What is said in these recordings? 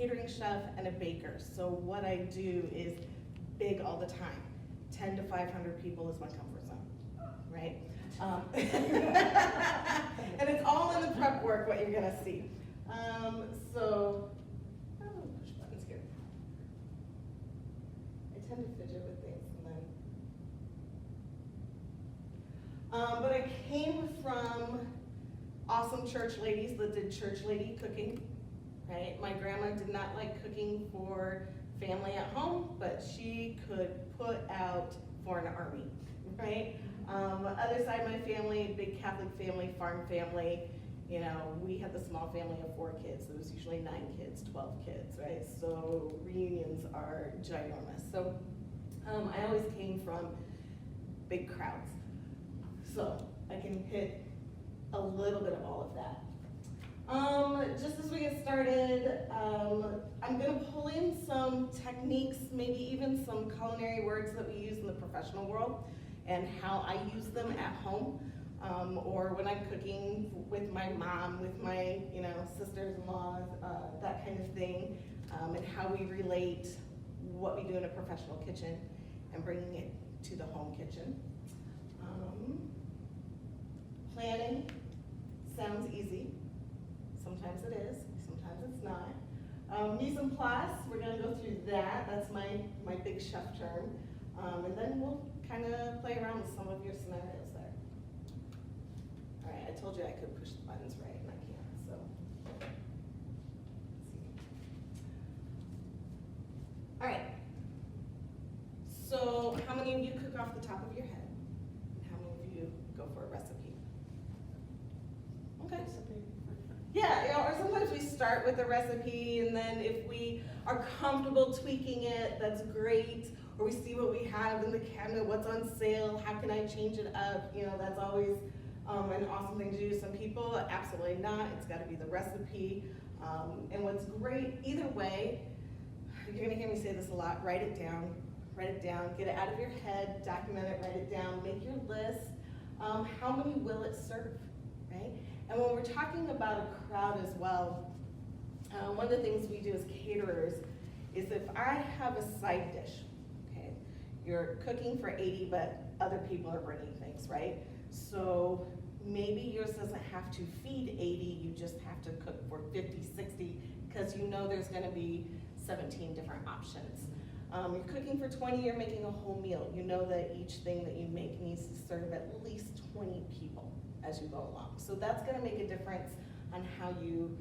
catering chef and a baker. So what I do is big all the time. 10 to 500 people is my comfort zone, right? And it's all in the prep work, what you're gonna see. So, push buttons here. I tend to fidget with things and then. But I came from awesome church ladies that did church lady cooking, right? My grandma did not like cooking for family at home, but she could put out for an army, right? Other side of my family, big Catholic family, farm family. You know, we had the small family of 4 kids. There was usually 9 kids, 12 kids, right? So reunions are ginormous. So I always came from big crowds. So I can hit a little bit of all of that. Just as we get started, I'm gonna pull in some techniques, maybe even some culinary words that we use in the professional world and how I use them at home. Or when I'm cooking with my mom, with my sisters-in-law, that kind of thing, and how we relate what we do in a professional kitchen and bringing it to the home kitchen. Planning sounds easy. Sometimes it is, sometimes it's not. Mise en place, we're gonna go through that. That's my big chef term. And then we'll kind of play around with some of your scenarios there. All right, I told you I could push the buttons right, and I can't, so. Let's see. All right. So how many of you cook off the top of your head? And how many of you go for a recipe? Okay. Yeah, or sometimes we start with a recipe, and then if we are comfortable tweaking it, that's great. Or we see what we have in the cabinet, what's on sale, how can I change it up? That's always an awesome thing to do. Some people, absolutely not. It's got to be the recipe. And what's great, either way, you're gonna hear me say this a lot, write it down, get it out of your head, document it, write it down, make your list. How many will it serve, right? And when we're talking about a crowd as well, one of the things we do as caterers is if I have a side dish, okay, you're cooking for 80, but other people are bringing things, right? So maybe yours doesn't have to feed 80, you just have to cook for 50, 60, because you know there's gonna be 17 different options. You're cooking for 20, you're making a whole meal. You know that each thing that you make needs to serve at least 20 people as you go along. So that's gonna make a difference on how you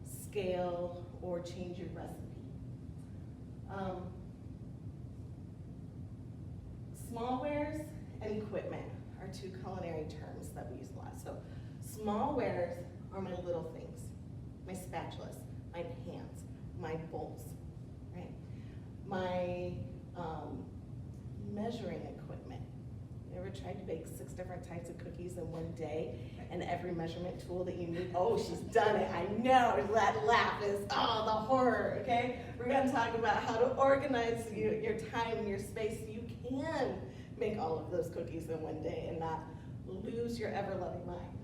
scale or change your recipe. Smallwares and equipment are 2 culinary terms that we use a lot. So smallwares are my little things, my spatulas, my pans, my bowls, right? My measuring equipment. You ever tried to bake 6 different types of cookies in one day, and every measurement tool that you need? Oh, she's done it, I know, that laugh is, oh, the horror, okay? We're gonna talk about how to organize your time and your space so you can make all of those cookies in one day and not lose your ever-loving mind.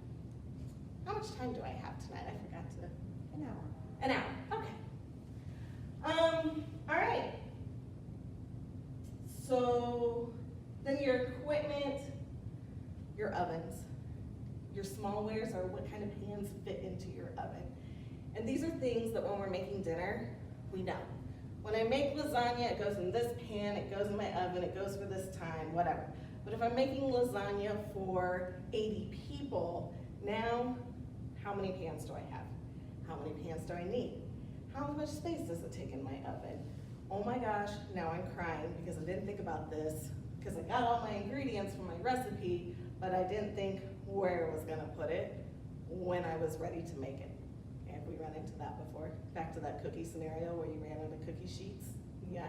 How much time do I have tonight? I forgot to. An hour. An hour, okay. All right. So then your equipment, your ovens, your smallwares are what kind of pans fit into your oven. And these are things that when we're making dinner, we know. When I make lasagna, it goes in this pan, it goes in my oven, it goes for this time, whatever. But if I'm making lasagna for 80 people, now how many pans do I have? How many pans do I need? How much space does it take in my oven? Oh my gosh, now I'm crying because I didn't think about this, because I got all my ingredients from my recipe, but I didn't think where I was gonna put it when I was ready to make it. Have we run into that before? Back to that cookie scenario where you ran out of cookie sheets? Yeah.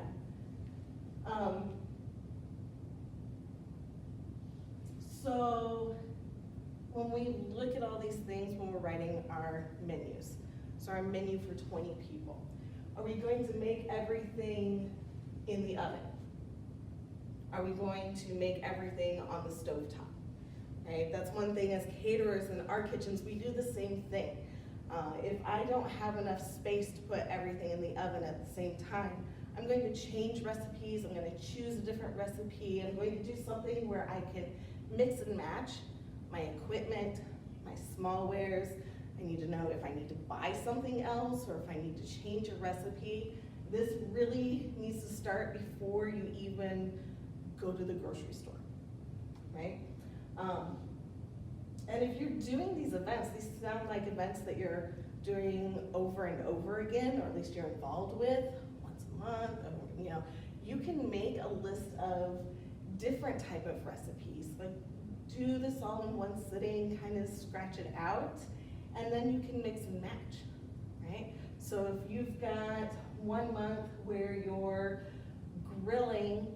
So when we look at all these things when we're writing our menus, so our menu for 20 people, are we going to make everything in the oven? Are we going to make everything on the stovetop? Right? That's one thing as caterers in our kitchens, we do the same thing. If I don't have enough space to put everything in the oven at the same time, I'm going to change recipes, I'm going to choose a different recipe, I'm going to do something where I can mix and match my equipment, my smallwares. I need to know if I need to buy something else or if I need to change a recipe. This really needs to start before you even go to the grocery store, right? And if you're doing these events, these sound like events that you're doing over and over again, or at least you're involved with, once a month, or, you know, you can make a list of different type of recipes. Like, do this all in one sitting, kind of scratch it out, and then you can mix and match, right? So if you've got 1 month where you're grilling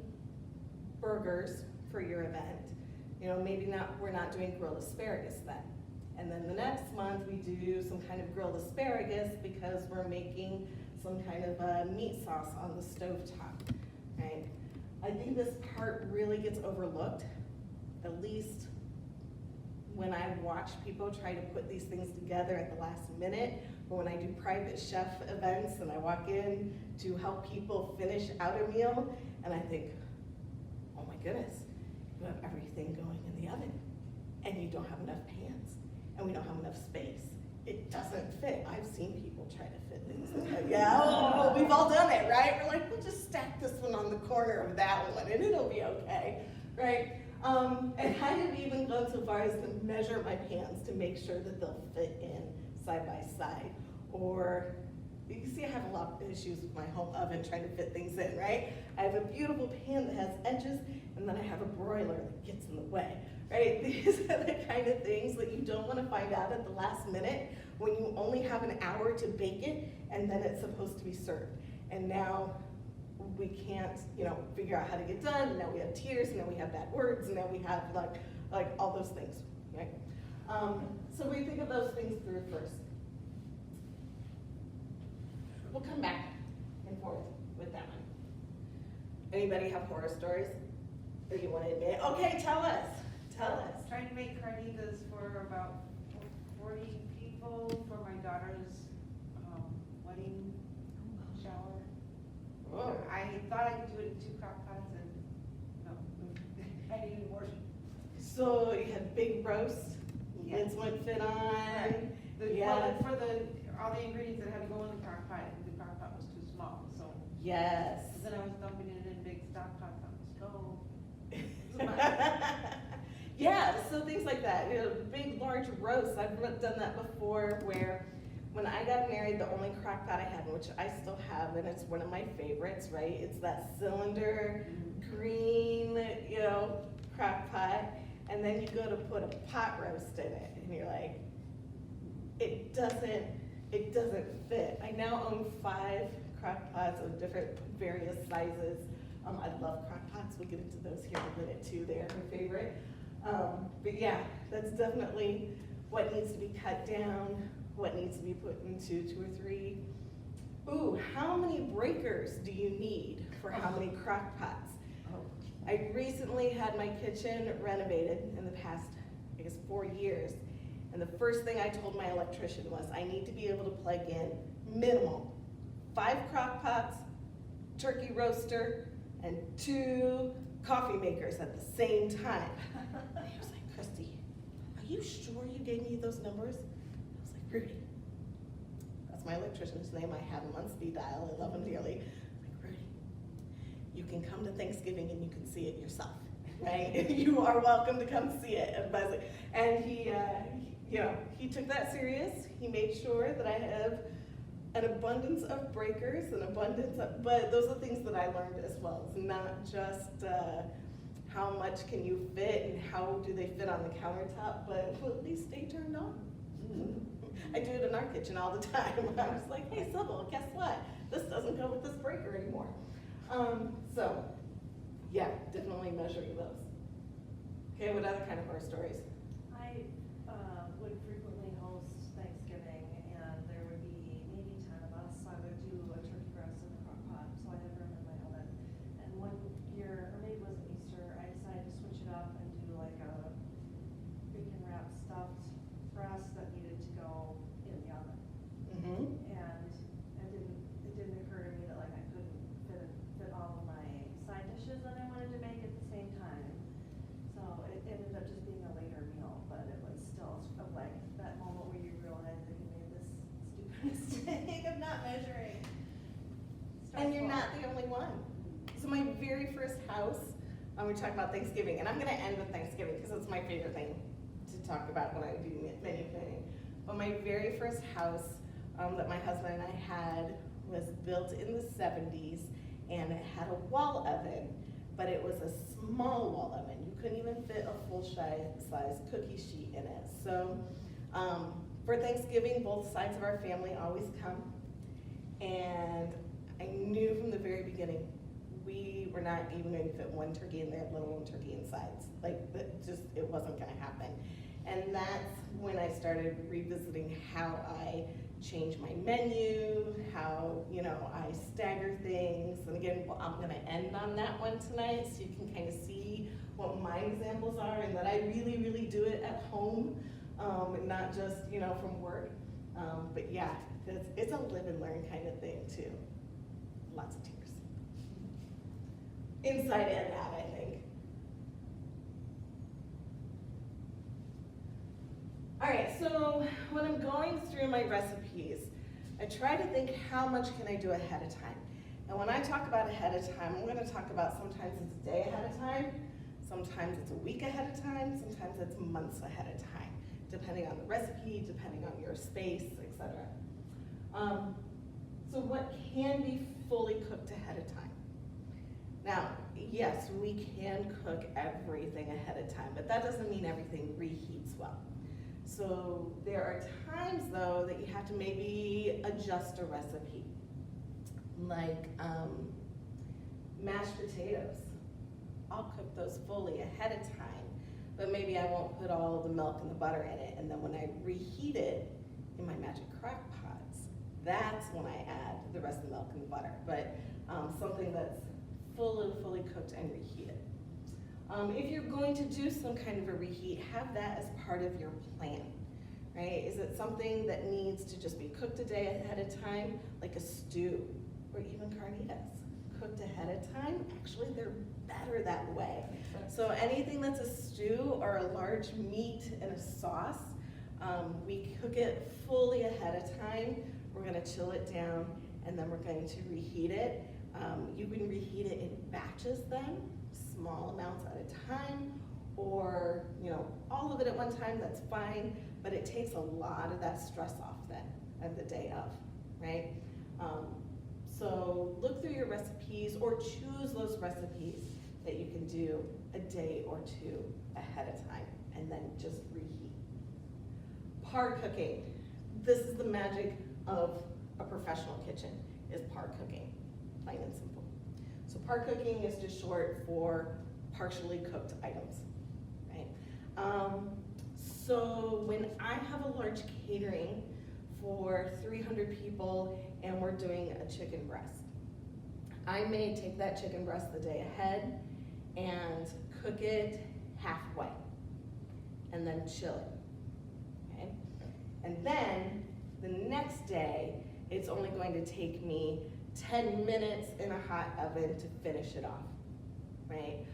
burgers for your event, you know, maybe we're not doing grilled asparagus then. And then the next month we do some kind of grilled asparagus because we're making some kind of a meat sauce on the stovetop, right? I think this part really gets overlooked, at least when I watch people try to put these things together at the last minute, or when I do private chef events and I walk in to help people finish out a meal, and I think, oh my goodness, you have everything going in the oven, and you don't have enough pans, and we don't have enough space. It doesn't fit. I've seen people try to fit things in. Yeah, oh, we've all done it, right? We're like, we'll just stack this one on the corner of that one, and it'll be okay, right? And I have even gone so far as to measure my pans to make sure that they'll fit in side by side. Or, you can see I have a lot of issues with my home oven trying to fit things in, right? I have a beautiful pan that has edges, and then I have a broiler that gets in the way, right? These are the kind of things that you don't want to find out at the last minute when you only have an hour to bake it, and then it's supposed to be served. And now we can't, you know, figure out how to get done, and now we have tears, and now we have bad words, and now we have like all those things, right? So we think of those things through first. We'll come back and forth with that one. Anybody have horror stories that you want to admit? Okay, tell us. Trying to make carnitas for about 40 people for my daughter's wedding shower. Whoa. I thought I could do it in 2 crock pots, and no, I needed more. So you had big roast, Yes. lids wouldn't fit on. Right. Yeah. For all the ingredients that had to go in the crock pot, the crock pot was too small, so. Yes. Then I was dumping it in big stock pots on the stove. Yeah, so things like that, you know, big, large roasts. I've done that before where when I got married, the only crock pot I had, which I still have, and it's one of my favorites, right? It's that cylinder, green, you know, crock pot. And then you go to put a pot roast in it, and you're like, it doesn't fit. I now own 5 crock pots of different various sizes. I love crock pots. We'll get into those here in a minute too. They are my favorite. But yeah, that's definitely what needs to be cut down, what needs to be put into 2 or 3. Ooh, how many breakers do you need for how many crock pots? I recently had my kitchen renovated in the past, I guess, 4 years. And the first thing I told my electrician was, I need to be able to plug in minimum 5 crock pots, turkey roaster, and 2 coffee makers at the same time. And he was like, Christy, are you sure you gave me those numbers? I was like, Rudy. That's my electrician's name. I have him on speed dial. I love him dearly. You can come to Thanksgiving and you can see it yourself, right? You are welcome to come see it. And he, you know, he took that serious. He made sure that I have an abundance of breakers, but those are things that I learned as well. It's not just how much can you fit and how do they fit on the countertop, but will at least stay turned on. I do it in our kitchen all the time. I was like, hey, Sybil, guess what? This doesn't go with this breaker anymore. So, yeah, definitely measuring those. Okay, what other kind of horror stories? I would frequently host Thanksgiving, and there would be maybe 10 of us. I would do a turkey breast in the crock pot, so I had room in my oven. And one year, or maybe it was Easter, I decided to switch it up and do like a bacon wrapped stuffed breast that needed to go in the oven. And you're not the only one. So my very first house, we talk about Thanksgiving, and I'm gonna end with Thanksgiving because it's my favorite thing to talk about when I do menu planning. But my very first house that my husband and I had was built in the 70s, and it had a wall oven, but it was a small wall oven. You couldn't even fit a full-size cookie sheet in it. So for Thanksgiving, both sides of our family always come, and I knew from the very beginning we were not even going to fit one turkey in there, let alone turkey and sides. Like, it wasn't gonna happen. And that's when I started revisiting how I change my menu, how, I stagger things. And again, I'm gonna end on that one tonight so you can kind of see what my examples are and that I really, really do it at home, and not just, from work. But yeah, it's a live and learn kind of thing too. Lots of tears. Inside and out, I think. All right, so when I'm going through my recipes, I try to think how much can I do ahead of time. And when I talk about ahead of time, I'm gonna talk about sometimes it's a day ahead of time, sometimes it's a week ahead of time, sometimes it's months ahead of time, depending on the recipe, depending on your space, etc. So what can be fully cooked ahead of time? Now, yes, we can cook everything ahead of time, but that doesn't mean everything reheats well. So there are times though that you have to maybe adjust a recipe, like mashed potatoes. I'll cook those fully ahead of time, but maybe I won't put all the milk and the butter in it, and then when I reheat it in my magic crock pots, that's when I add the rest of the milk and the butter. But something that's fully cooked and reheated. If you're going to do some kind of a reheat, have that as part of your plan, right? Is it something that needs to just be cooked a day ahead of time, like a stew, or even carnitas? Cooked ahead of time, actually they're better that way. So anything that's a stew or a large meat in a sauce, we cook it fully ahead of time. We're gonna chill it down, and then we're going to reheat it. You can reheat it in batches then, small amounts at a time, or all of it at one time, that's fine, but it takes a lot of that stress off then of the day of, right? So look through your recipes or choose those recipes that you can do a day or two ahead of time and then just reheat. Par cooking. This is the magic of a professional kitchen, is par cooking, plain and simple. So par cooking is just short for partially cooked items, right? So when I have a large catering for 300 people and we're doing a chicken breast, I may take that chicken breast the day ahead and cook it halfway and then chill it, okay? And then the next day, it's only going to take me 10 minutes in a hot oven to finish it off, right?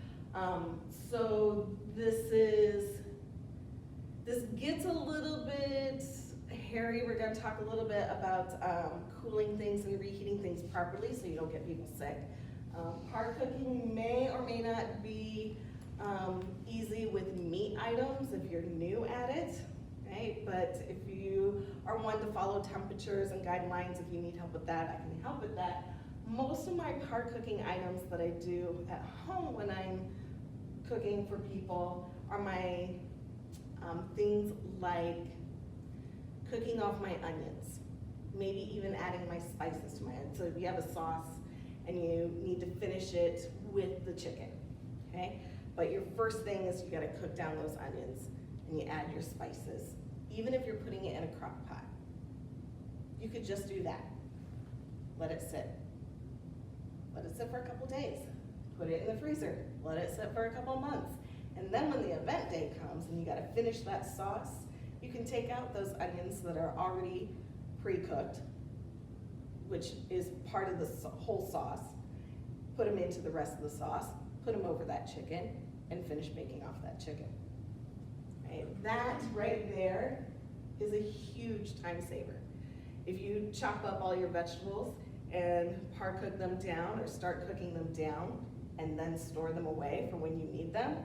So this gets a little bit hairy. We're gonna talk a little bit about cooling things and reheating things properly so you don't get people sick. Par cooking may or may not be easy with meat items if you're new at it, right? But if you are one to follow temperatures and guidelines, if you need help with that, I can help with that. Most of my par cooking items that I do at home when I'm cooking for people are my things like cooking off my onions, maybe even adding my spices to my onions. So if you have a sauce and you need to finish it with the chicken, okay? But your first thing is you gotta cook down those onions and you add your spices, even if you're putting it in a crock pot. You could just do that. Let it sit. Let it sit for a couple days. Put it in the freezer. Let it sit for a couple months. And then when the event day comes and you gotta finish that sauce, you can take out those onions that are already pre-cooked, which is part of the whole sauce, put them into the rest of the sauce, put them over that chicken, and finish baking off that chicken. Right? That right there is a huge time saver. If you chop up all your vegetables and par cook them down or start cooking them down and then store them away for when you need them,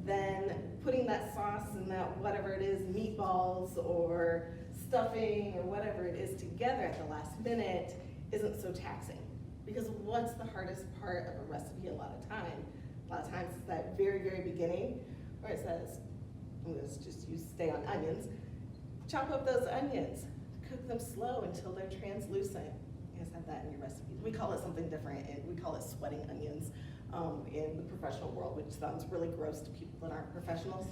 then putting that sauce and that whatever it is, meatballs or stuffing or whatever it is together at the last minute isn't so taxing. Because what's the hardest part of a recipe a lot of times it's that very, very beginning where it says, let's just use stay on onions, chop up those onions, cook them slow until they're translucent. You guys have that in your recipes. We call it something different, and we call it sweating onions in the professional world, which sounds really gross to people that aren't professionals.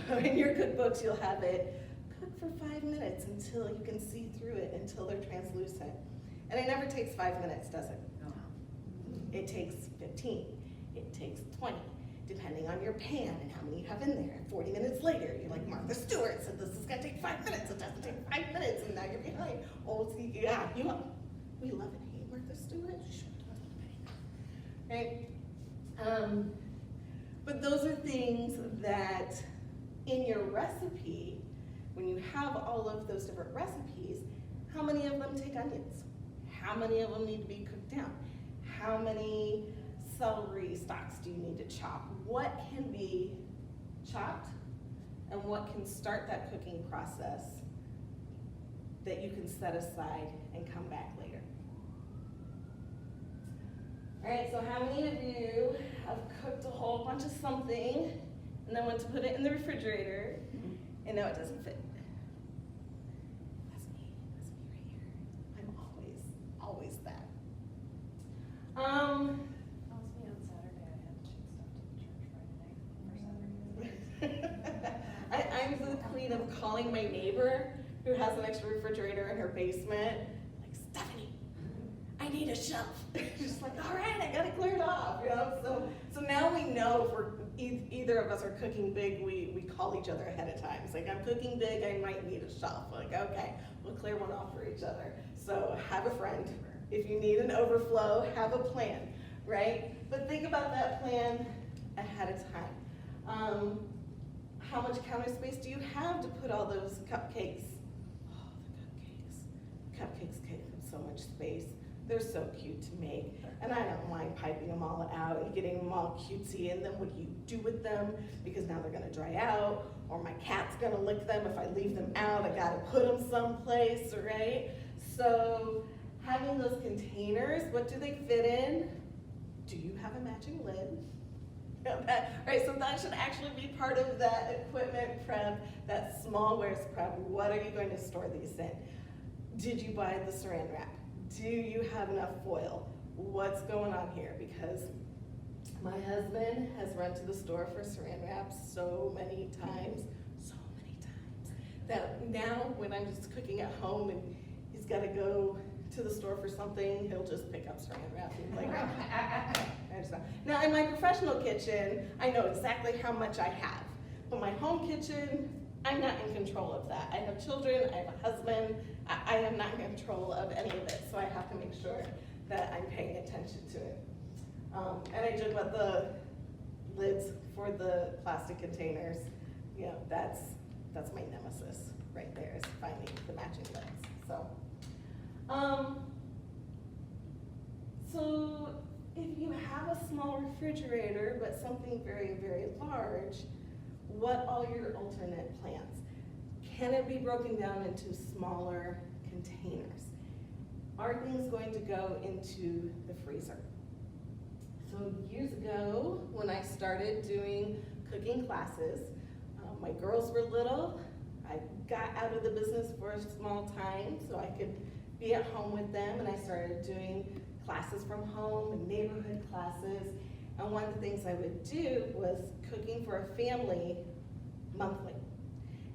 So in your cookbooks, you'll have it cook for 5 minutes until you can see through it, until they're translucent. And it never takes 5 minutes, does it? No. It takes 15, it takes 20, depending on your pan and how many you have in there. 40 minutes later, you're like Martha Stewart said this is gonna take 5 minutes, it doesn't take 5 minutes, and now you're behind. Oh, see, yeah, we love and hate Martha Stewart. Right? But those are things that in your recipe, when you have all of those different recipes, how many of them take onions? How many of them need to be cooked down? How many celery stalks do you need to chop? What can be chopped and what can start that cooking process that you can set aside and come back later? All right, so how many of you have cooked a whole bunch of something and then went to put it in the refrigerator and now it doesn't fit? That's me right here. I'm always that. That was me on Saturday. I had to ship stuff to the church Friday night for Saturday. I'm the queen of calling my neighbor who has an extra refrigerator in her basement, like, Stephanie, I need a shelf. She's like, all right, I gotta clear it off, you know? So now we know if we're, either of us are cooking big, we call each other ahead of time. It's like, I'm cooking big, I might need a shelf. Like, okay, we'll clear one off for each other. So have a friend. If you need an overflow, have a plan, right? But think about that plan ahead of time. How much counter space do you have to put all those cupcakes? Oh, the cupcakes take up so much space. They're so cute to make, and I don't mind piping them all out and getting them all cutesy, and then what do you do with them? Because now they're gonna dry out, or my cat's gonna lick them if I leave them out. I gotta put them someplace, right? So having those containers, what do they fit in? Do you have a matching lid? Right, so that should actually be part of that equipment prep, that smallwares prep. What are you going to store these in? Did you buy the saran wrap? Do you have enough foil? What's going on here? Because my husband has run to the store for saran wrap so many times, that now when I'm just cooking at home and he's got to go to the store for something, he'll just pick up saran wrap. He's like, now in my professional kitchen, I know exactly how much I have. But my home kitchen, I'm not in control of that. I have children, I have a husband, I am not in control of any of it, so I have to make sure that I'm paying attention to it. And I joke about the lids for the plastic containers. You know, that's my nemesis right there, is finding the matching lids. So if you have a small refrigerator, but something very, very large, what are your alternate plans? Can it be broken down into smaller containers? Are things going to go into the freezer? So years ago, when I started doing cooking classes, my girls were little. I got out of the business for a small time so I could be at home with them, and I started doing classes from home and neighborhood classes. And one of the things I would do was cooking for a family monthly.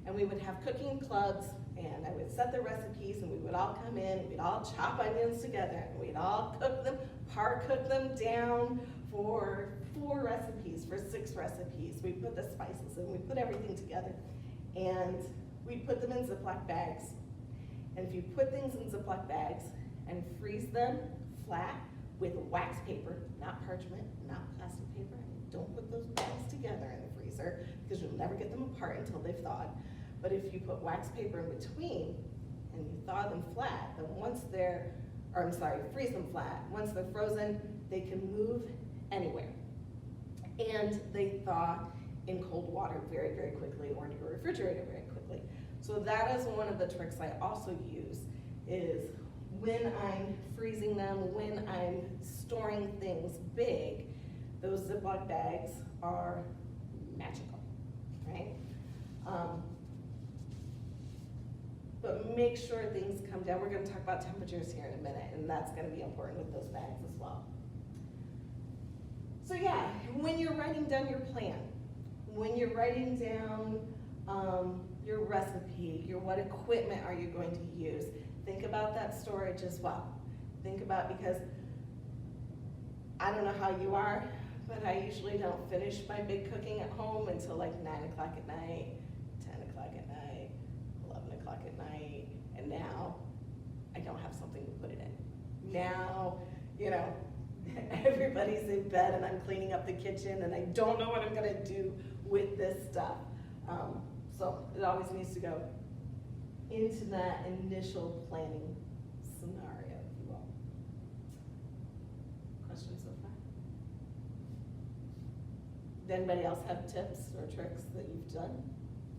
And we would have cooking clubs, and I would set the recipes, and we would all come in, and we'd all chop onions together, and we'd all cook them, par cook them down for 4 recipes, for 6 recipes. We put the spices in, we put everything together, and we put them in Ziploc bags. And if you put things in Ziploc bags and freeze them flat with wax paper, not parchment, not plastic paper, don't put those bags together in the freezer because you'll never get them apart until they've thawed. But if you put wax paper in between and you thaw them flat, then once they're or I'm sorry, freeze them flat. Once they're frozen, they can move anywhere. And they thaw in cold water very, very quickly, or in your refrigerator very quickly. So that is one of the tricks I also use, is when I'm freezing them, when I'm storing things big, those Ziploc bags are magical, right? But make sure things come down. We're gonna talk about temperatures here in a minute, and that's gonna be important with those bags as well. So yeah, when you're writing down your plan, when you're writing down your recipe, what equipment are you going to use, think about that storage as well. Think about, because I don't know how you are, but I usually don't finish my big cooking at home until like 9 o'clock at night, 10 o'clock at night, 11 o'clock at night, and now I don't have something to put it in. Now, you know, everybody's in bed and I'm cleaning up the kitchen and I don't know what I'm gonna do with this stuff. So it always needs to go into that initial planning scenario, if you will. Questions so far? Does anybody else have tips or tricks that you've done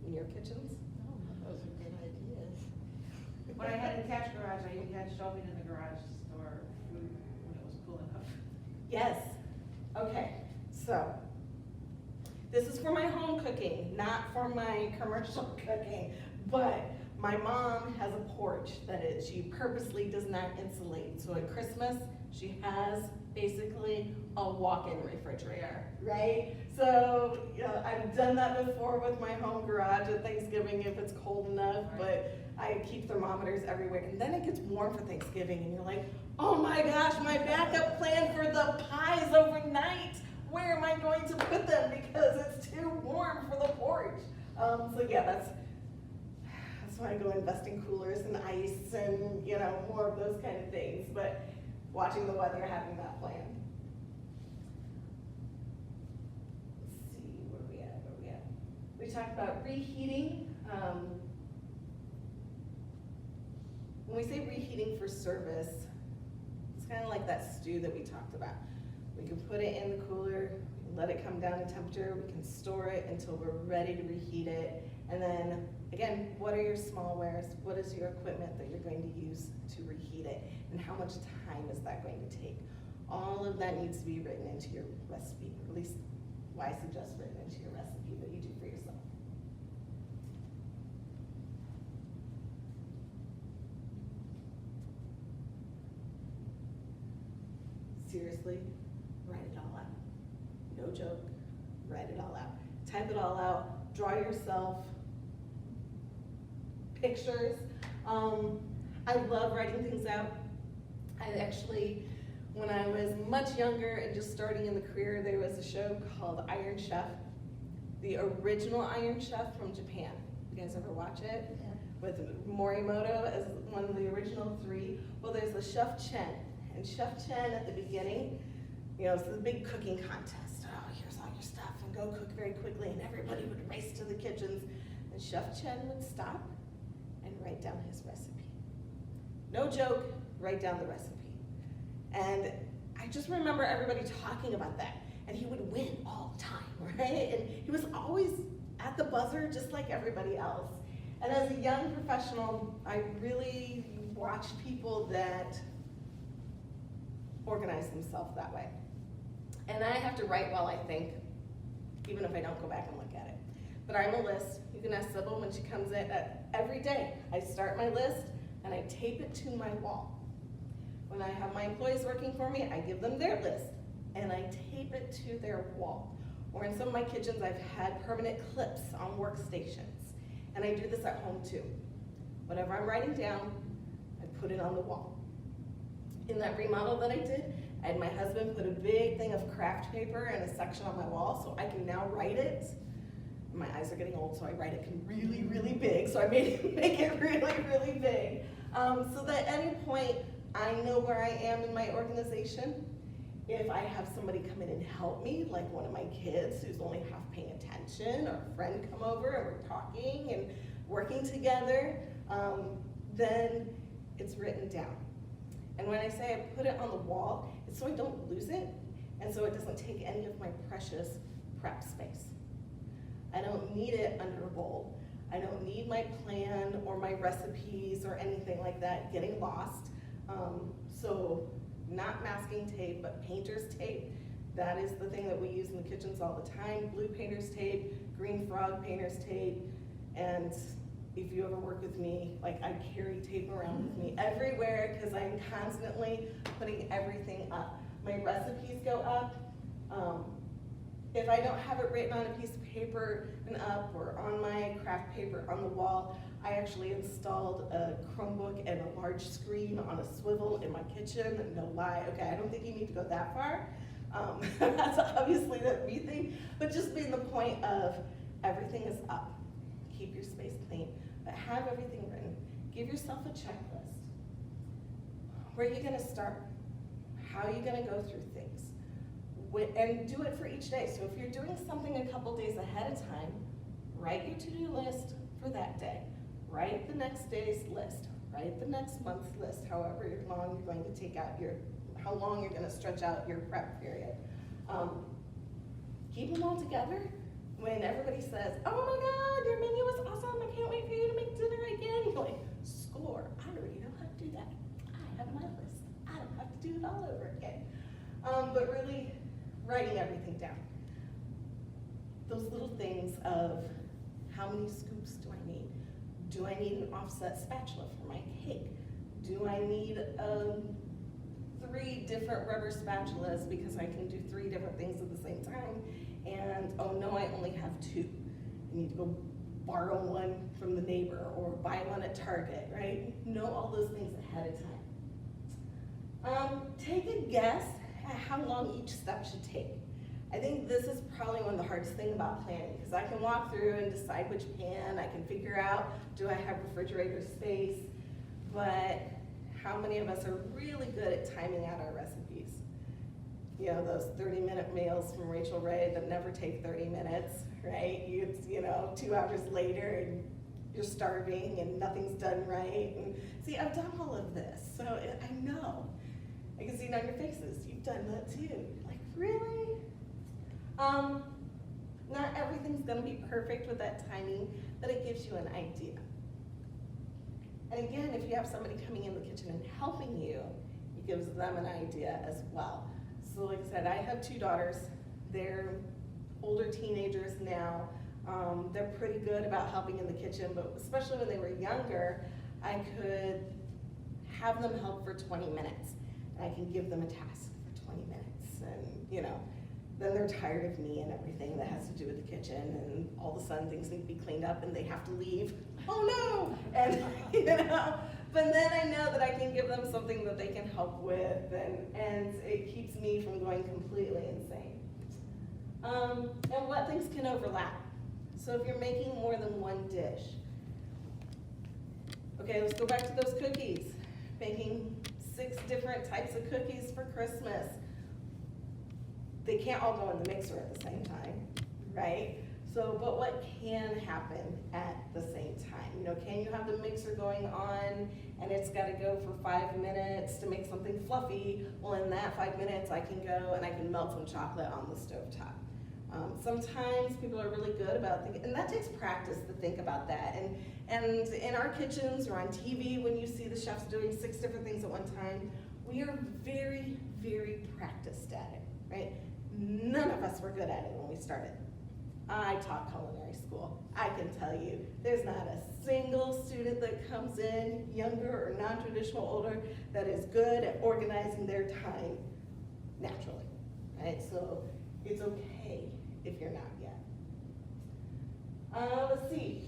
in your kitchens? Oh, those are good ideas. When I had a attached garage, I even had shelving in the garage to store food when it was cool enough. Yes. Okay, so this is for my home cooking, not for my commercial cooking, but my mom has a porch that she purposely does not insulate. So at Christmas, she has basically a walk-in refrigerator, right? So, you know, I've done that before with my home garage at Thanksgiving if it's cold enough, but I keep thermometers everywhere. And then it gets warm for Thanksgiving and you're like, oh my gosh, my backup plan for the pies overnight. Where am I going to put them because it's too warm for the porch? So yeah, that's why I go invest in coolers and ice and, you know, more of those kind of things. But watching the weather, having that plan. Let's see, where are we at? We talked about reheating. When we say reheating for service, it's kind of like that stew that we talked about. We can put it in the cooler, let it come down in temperature, we can store it until we're ready to reheat it. And then, again, what are your small wares? What is your equipment that you're going to use to reheat it? And how much time is that going to take? All of that needs to be written into your recipe, or at least why I suggest written into your recipe that you do for yourself. Seriously, write it all out. No joke, write it all out. Type it all out, draw yourself pictures. I love writing things out. I actually, when I was much younger and just starting in the career, there was a show called Iron Chef, the original Iron Chef from Japan. You guys ever watch it? Yeah. With Morimoto as one of the original three. Well, there's the Chef Chen. And Chef Chen at the beginning, you know, it's the big cooking contest. Oh, here's all your stuff and go cook very quickly, and everybody would race to the kitchens. And Chef Chen would stop and write down his recipe. No joke, write down the recipe. And I just remember everybody talking about that. And he would win all the time, right? And he was always at the buzzer just like everybody else. And as a young professional, I really watched people that organize themselves that way. And I have to write while I think, even if I don't go back and look at it. But I'm a list. You can ask Sybil when she comes in. Every day, I start my list and I tape it to my wall. When I have my employees working for me, I give them their list and I tape it to their wall. Or in some of my kitchens, I've had permanent clips on workstations. And I do this at home too. Whatever I'm writing down, I put it on the wall. In that remodel that I did, I had my husband put a big thing of craft paper in a section on my wall so I can now write it. My eyes are getting old, so I write it really, really big. So I made it make it really, really big. So that at any point, I know where I am in my organization. If I have somebody come in and help me, like one of my kids who's only half paying attention, or a friend come over and we're talking and working together, then it's written down. And when I say I put it on the wall, it's so I don't lose it, and so it doesn't take any of my precious prep space. I don't need it under a bowl. I don't need my plan or my recipes or anything like that getting lost. So not masking tape, but painter's tape. That is the thing that we use in the kitchens all the time. Blue painter's tape, green frog painter's tape, and if you ever work with me, like I carry tape around with me everywhere because I'm constantly putting everything up. My recipes go up. If I don't have it written on a piece of paper and up or on my craft paper on the wall, I actually installed a Chromebook and a large screen on a swivel in my kitchen. No lie, okay, I don't think you need to go that far. That's obviously the me thing, but just being the point of everything is up. Keep your space clean, but have everything written. Give yourself a checklist. Where are you gonna start? How are you gonna go through things? And do it for each day. So if you're doing something a couple days ahead of time, write your to-do list for that day. Write the next day's list. Write the next month's list, however long you're going to take out how long you're gonna stretch out your prep period. Keep them all together. When everybody says, oh my God, your menu is awesome, I can't wait for you to make dinner again, you're like, score, I already know how to do that. I have my list. I don't have to do it all over again. But really, writing everything down. Those little things of how many scoops do I need? Do I need an offset spatula for my cake? Do I need 3 different rubber spatulas because I can do 3 different things at the same time? And oh no, I only have 2. I need to go borrow one from the neighbor or buy one at Target, right? Know all those things ahead of time. Take a guess at how long each step should take. I think this is probably one of the hardest things about planning, because I can walk through and decide which pan, I can figure out, do I have refrigerator space, but how many of us are really good at timing out our recipes? You know, those 30-minute meals from Rachel Ray that never take 30 minutes, right? You know, 2 hours later and you're starving and nothing's done right. And see, I've done all of this, so I know. I can see it on your faces. You've done that too. Like, really? Not everything's gonna be perfect with that timing, but it gives you an idea. And again, if you have somebody coming in the kitchen and helping you, it gives them an idea as well. So like I said, I have 2 daughters. They're older teenagers now. They're pretty good about helping in the kitchen, but especially when they were younger, I could have them help for 20 minutes. And I can give them a task for 20 minutes. And you know, then they're tired of me and everything that has to do with the kitchen, and all of a sudden things need to be cleaned up and they have to leave. Oh no! And you know, but then I know that I can give them something that they can help with, and it keeps me from going completely insane. And what things can overlap? So if you're making more than one dish, okay, let's go back to those cookies. Making 6 different types of cookies for Christmas. They can't all go in the mixer at the same time, right? So, but what can happen at the same time? You know, can you have the mixer going on and it's gotta go for 5 minutes to make something fluffy? Well, in that 5 minutes, I can go and I can melt some chocolate on the stovetop. Sometimes people are really good about thinking, and that takes practice to think about that. And in our kitchens or on TV, when you see the chefs doing 6 different things at one time, we are very, very practiced at it, right? None of us were good at it when we started. I taught culinary school. I can tell you, there's not a single student that comes in, younger or non-traditional, older, that is good at organizing their time naturally, right? So it's okay if you're not yet. Let's see.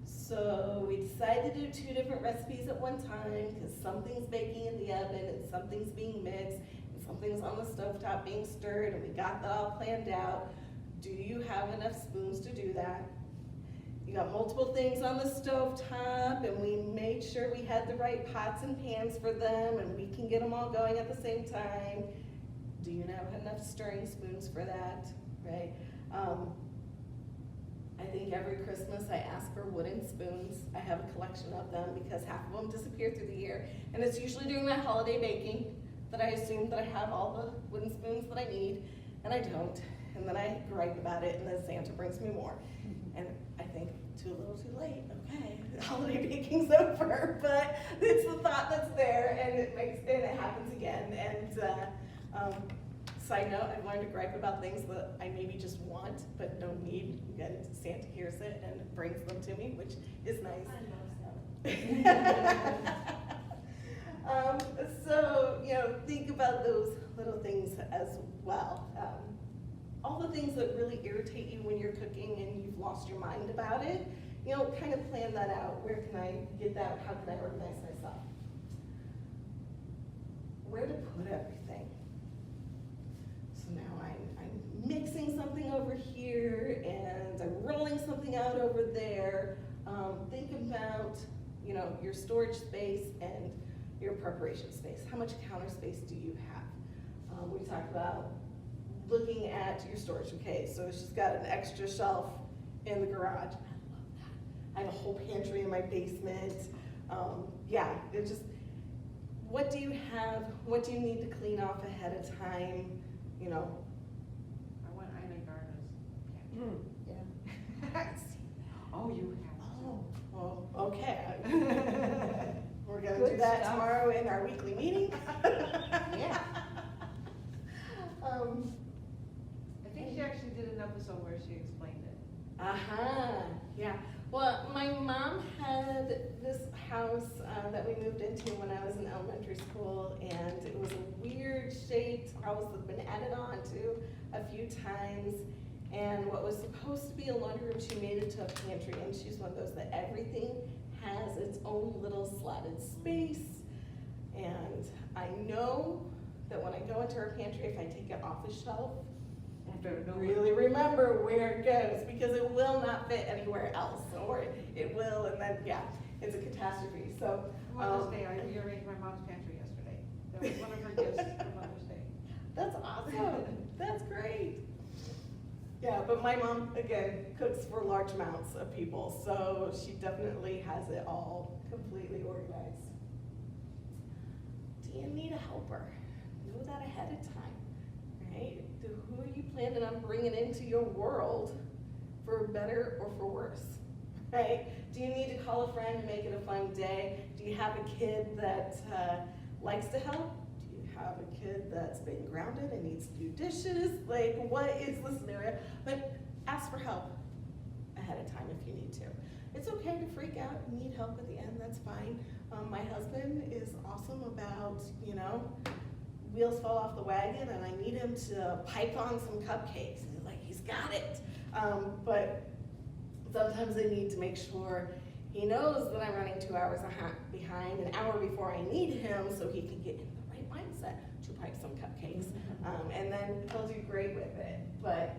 So we decided to do 2 different recipes at one time because something's baking in the oven and something's being mixed and something's on the stovetop being stirred, and we got that all planned out. Do you have enough spoons to do that? You got multiple things on the stovetop, and we made sure we had the right pots and pans for them, and we can get them all going at the same time. Do you have enough stirring spoons for that, right? I think every Christmas I ask for wooden spoons. I have a collection of them because half of them disappear through the year. And it's usually during my holiday baking that I assume that I have all the wooden spoons that I need, and I don't. And then I gripe about it, and then Santa brings me more. And I think, too little, too late. Okay, holiday baking's over, but it's the thought that's there, and it happens again. And side note, I've learned to gripe about things that I maybe just want but don't need. Again, Santa hears it and brings them to me, which is nice. So, think about those little things as well. All the things that really irritate you when you're cooking and you've lost your mind about it, kind of plan that out. Where can I get that? How can I organize myself? Where to put everything. So now I'm mixing something over here and I'm rolling something out over there. Think about, your storage space and your preparation space. How much counter space do you have? We talked about looking at your storage. Okay, so she's got an extra shelf in the garage. I love that. I have a whole pantry in my basement. It's just, what do you have? What do you need to clean off ahead of time? I went Ina Garda's Yeah. Oh, you have. Oh, well, okay. We're gonna Good do that stuff. tomorrow in our weekly meeting. Yeah. I think she actually did an episode where she explained it. Yeah. Well, my mom had this house that we moved into when I was in elementary school, and it was a weird shaped house that's been added on to a few times. And what was supposed to be a laundry room, she made it to a pantry, and she's one of those that everything has its own little slotted space. And I know that when I go into her pantry, if I take it off the shelf, I have to really remember where it goes, because it will not fit anywhere else, or it will, and then, it's a catastrophe. So, Mother's Day, I rearranged my mom's pantry yesterday. That was one of her gifts for Mother's Day. that's awesome. That's great. Yeah, but my mom, again, cooks for large amounts of people, so she definitely has it all completely organized. Do you need a helper? Know that ahead of time, right? Who are you planning on bringing into your world for better or for worse, right? Do you need to call a friend to make it a fun day? Do you have a kid that likes to help? Do you have a kid that's been grounded and needs to do dishes? Like, what is the scenario? But ask for help ahead of time if you need to. It's okay to freak out and need help at the end, that's fine. My husband is awesome about, wheels fall off the wagon and I need him to pipe on some cupcakes. And he's got it. But sometimes I need to make sure he knows that I'm running 2 hours behind, an hour before I need him, so he can get in the right mindset to pipe some cupcakes. And then he'll do great with it. But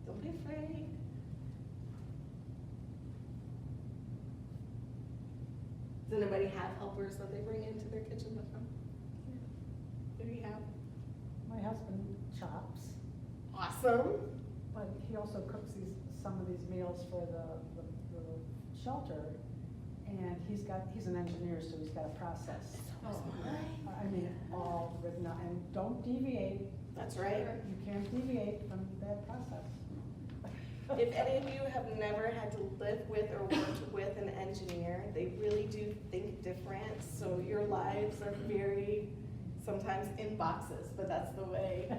don't be afraid. Does anybody have helpers that they bring into their kitchen with them? Who do you have? My husband chops, Awesome. but he also cooks some of these meals for the shelter. And he's an engineer, so he's got a process. So is mine. I mean, all written out, and don't deviate. That's right. You can't deviate from that process. If any of you have never had to live with or worked with an engineer, they really do think different. So your lives are very, sometimes in boxes, but that's the way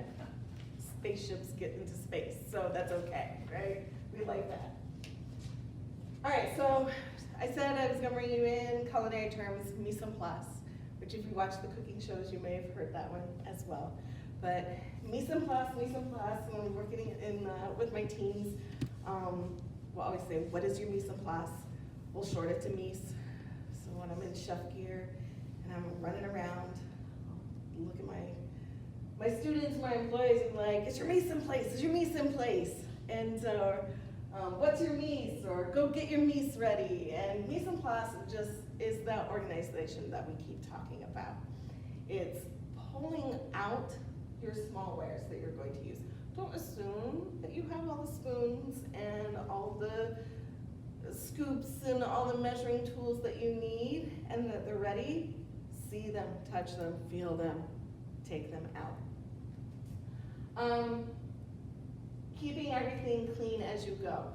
spaceships get into space. So that's okay, right? We like that. All right, so I said I was gonna bring you in culinary terms, mise en place, which if you watch the cooking shows, you may have heard that one as well. But mise en place, when we're working with my teams, we'll always say, what is your mise en place? We'll short it to mise. So when I'm in chef gear and I'm running around, I'll look at my students, my employees, and like, it's your mise en place, it's your mise en place. And what's your mise? Or go get your mise ready. And mise en place just is that organization that we keep talking about. It's pulling out your smallwares that you're going to use. don't assume that you have all the spoons and all the scoops and all the measuring tools that you need and that they're ready. See them, touch them, feel them, take them out. Keeping everything clean as you go.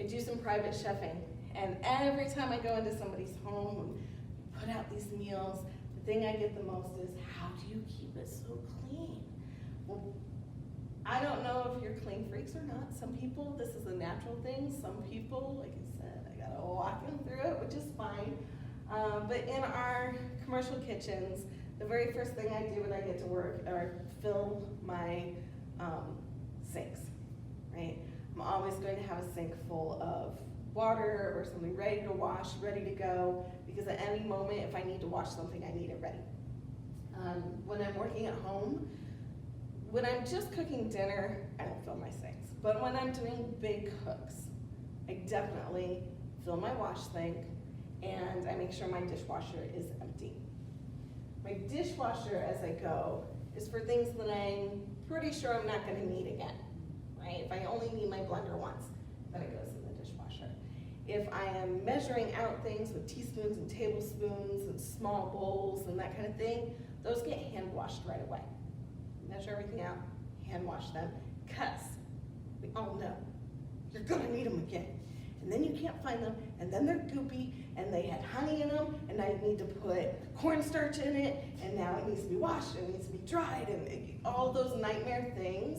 I do some private chefing, and every time I go into somebody's home and put out these meals, the thing I get the most is, how do you keep it so clean? Well, I don't know if you're clean freaks or not. Some people, this is a natural thing. Some people, like I said, I gotta walk them through it, which is fine. But in our commercial kitchens, the very first thing I do when I get to work are fill my sinks, right? I'm always going to have a sink full of water or something ready to wash, ready to go, because at any moment, if I need to wash something, I need it ready. When I'm working at home, when I'm just cooking dinner, I don't fill my sinks. But when I'm doing big cooks, I definitely fill my wash sink, and I make sure my dishwasher is empty. My dishwasher, as I go, is for things that I'm pretty sure I'm not gonna need again, right? If I only need my blender once, then it goes in the dishwasher. If I am measuring out things with teaspoons and tablespoons and small bowls and that kind of thing, those get hand washed right away. Measure everything out, hand wash them, because we all know you're gonna need them again. And then you can't find them, and then they're goopy, and they had honey in them, and I need to put cornstarch in it, and now it needs to be washed, and it needs to be dried, and all those nightmare things.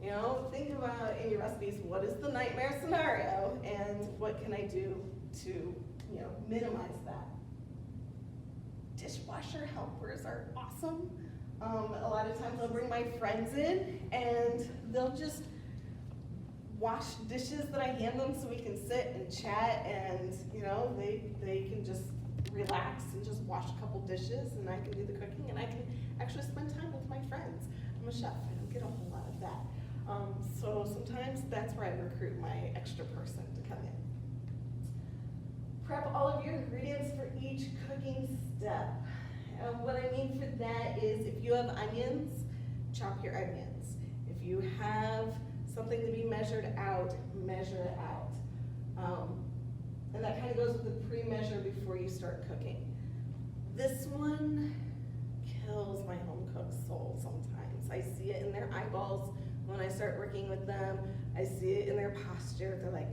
You know, think about in your recipes, what is the nightmare scenario, and what can I do to, you know, minimize that? Dishwasher helpers are awesome. A lot of times I'll bring my friends in, and they'll just wash dishes that I hand them so we can sit and chat, and you know, they can just relax and just wash a couple dishes, and I can do the cooking, and I can actually spend time with my friends. I'm a chef, I don't get a whole lot of that. So sometimes that's where I recruit my extra person to come in. Prep all of your ingredients for each cooking step. What I mean for that is, if you have onions, chop your onions. If you have something to be measured out, measure it out. And that kind of goes with the pre-measure before you start cooking. This one kills my home cook's soul sometimes. I see it in their eyeballs when I start working with them. I see it in their posture. They're like,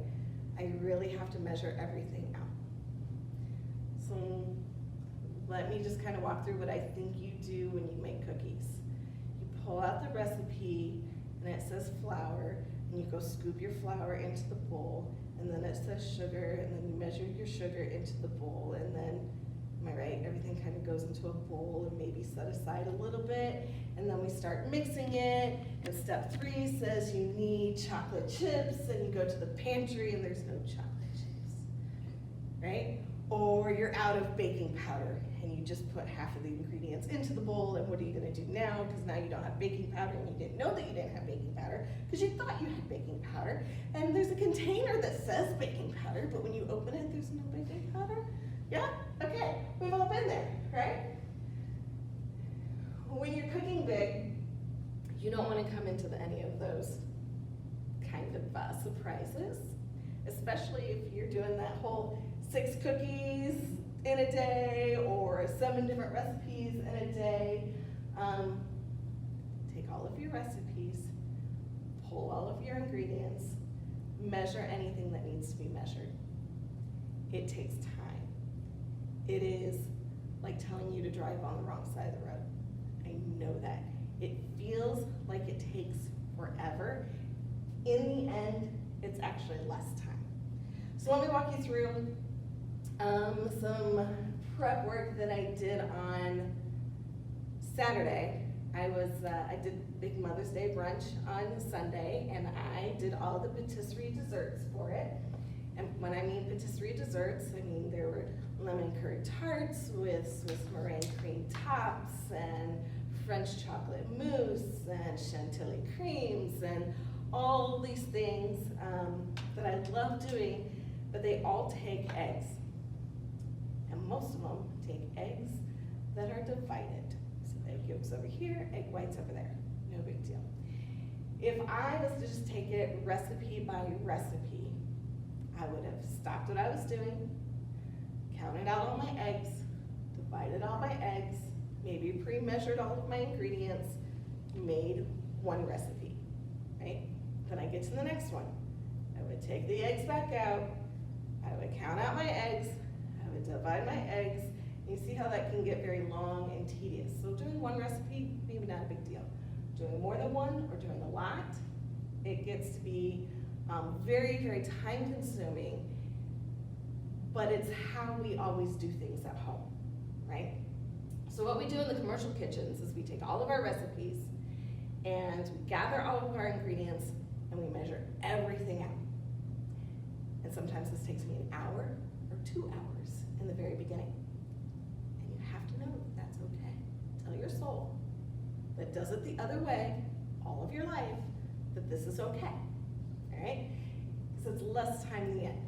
I really have to measure everything out. So let me just kind of walk through what I think you do when you make cookies. You pull out the recipe, and it says flour, and you go scoop your flour into the bowl, and then it says sugar, and then you measure your sugar into the bowl, and then, am I right, everything kind of goes into a bowl and maybe set aside a little bit, and then we start mixing it, and step 3 says you need chocolate chips, and you go to the pantry and there's no chocolate chips, right? Or you're out of baking powder, and you just put half of the ingredients into the bowl, and what are you gonna do now? Because now you don't have baking powder, and you didn't know that you didn't have baking powder, because you thought you had baking powder, and there's a container that says baking powder, but when you open it, there's no baking powder? Yeah? Okay, we've all been there, right? When you're cooking big, you don't wanna come into any of those kind of surprises, especially if you're doing that whole 6 cookies in a day or 7 different recipes in a day. Take all of your recipes, pull all of your ingredients, measure anything that needs to be measured. It takes time. It is like telling you to drive on the wrong side of the road. I know that. It feels like it takes forever. In the end, it's actually less time. So let me walk you through some prep work that I did on Saturday. I did Big Mother's Day brunch on Sunday, and I did all the patisserie desserts for it. And when I mean patisserie desserts, I mean there were lemon curd tarts with Swiss meringue cream tops, and French chocolate mousse, and chantilly creams, and all these things that I love doing, but they all take eggs. And most of them take eggs that are divided. So egg yolks over here, egg whites over there. No big deal. If I was to just take it recipe by recipe, I would have stopped what I was doing, counted out all my eggs, divided all my eggs, maybe pre-measured all of my ingredients, made one recipe, right? Then I get to the next one. I would take the eggs back out, I would count out my eggs, I would divide my eggs. You see how that can get very long and tedious. So doing one recipe, maybe not a big deal. Doing more than one or doing a lot, it gets to be very, very time consuming, but it's how we always do things at home, right? So what we do in the commercial kitchens is we take all of our recipes and we gather all of our ingredients and we measure everything out. And sometimes this takes me an hour or 2 hours in the very beginning. And you have to know that that's okay. Tell your soul that does it the other way all of your life that this is okay, all right? Because it's less time in the end.